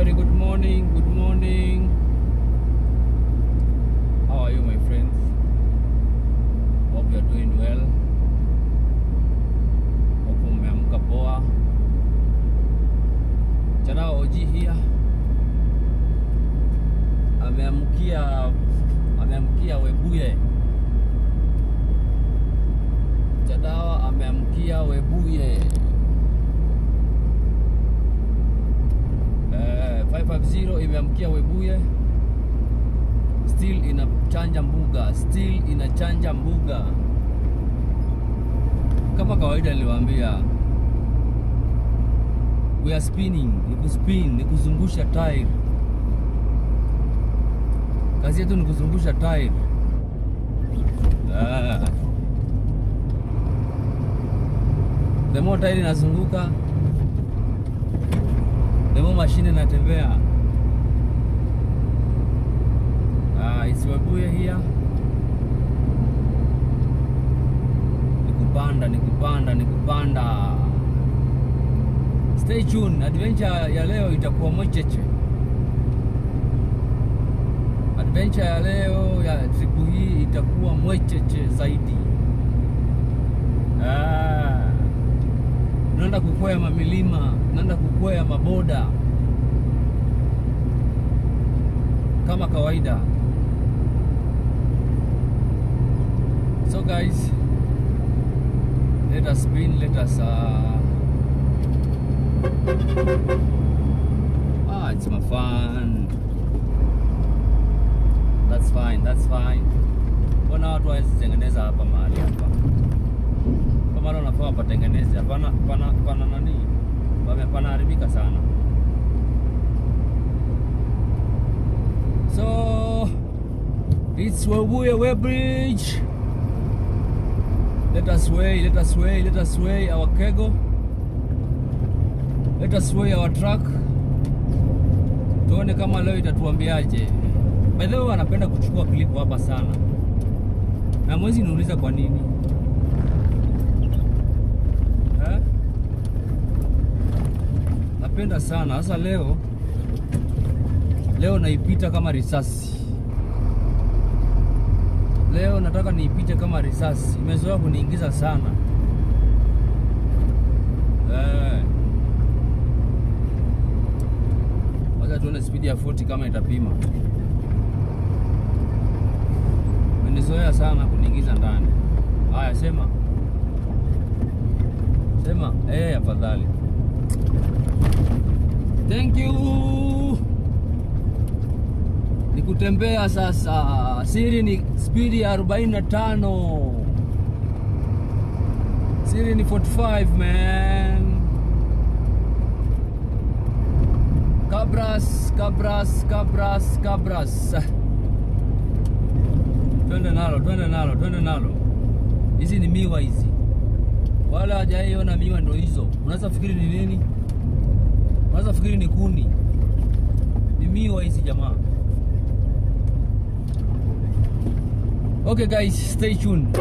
very good morning, good morning. How are you, my friends? Hope you are doing well. Hope umeamka poa. Jana Oji here. Ameamkia Webuye. Jadawa ameamkia Webuye. 550 imeamkia Webuye. Still inachanja mbuga. Kama kawaida niliwaambia, we are spinning, ni kuzungusha tire. Kazi yetu ni kuzungusha tire. The more tire inazunguka, the more machine inatembea. It's Webuye here. Nikupanda. Stay tuned. Adventure ya leo itakuwa mwecheche. Adventure ya leo ya siku hii itakuwa mwecheche zaidi. Naenda kukwea mamilima, naenda kukwea maboda kama kawaida. So guys, let us spin, it's my fun. That's fine. Mbona watu hawezi tengeneza hapa mahali hapa? Kama leo nafaa patengeneze, hapana nani? Panaharibika sana. So it's Webuye Bridge. Let us weigh our kego. Let us weigh our truck. Tuone kama leo itatuambiaje. By the way, anapenda kuchukua clip hapa sana. Na mwezi niuliza kwa nini? Napenda sana. Sasa leo naipita kama risasi. Leo nataka niipite kama risasi. Imezoea kuniingiza sana. Wacha tuone speed ya 40 kama itapima. Imezoea sana kuniingiza ndani. Haya, sema. Afadhali. Thank you. Nikutembea sasa. Siri ni speed ya 45. Siri ni 45, man. Cabras. Twende nalo. Hizi ni miwa hizi. Wala hajaiona miwa ndo hizo. Unaweza fikiri ni nini? Unaweza fikiri ni kuni. Ni miwa hizi jamaa. Okay guys, stay tuned.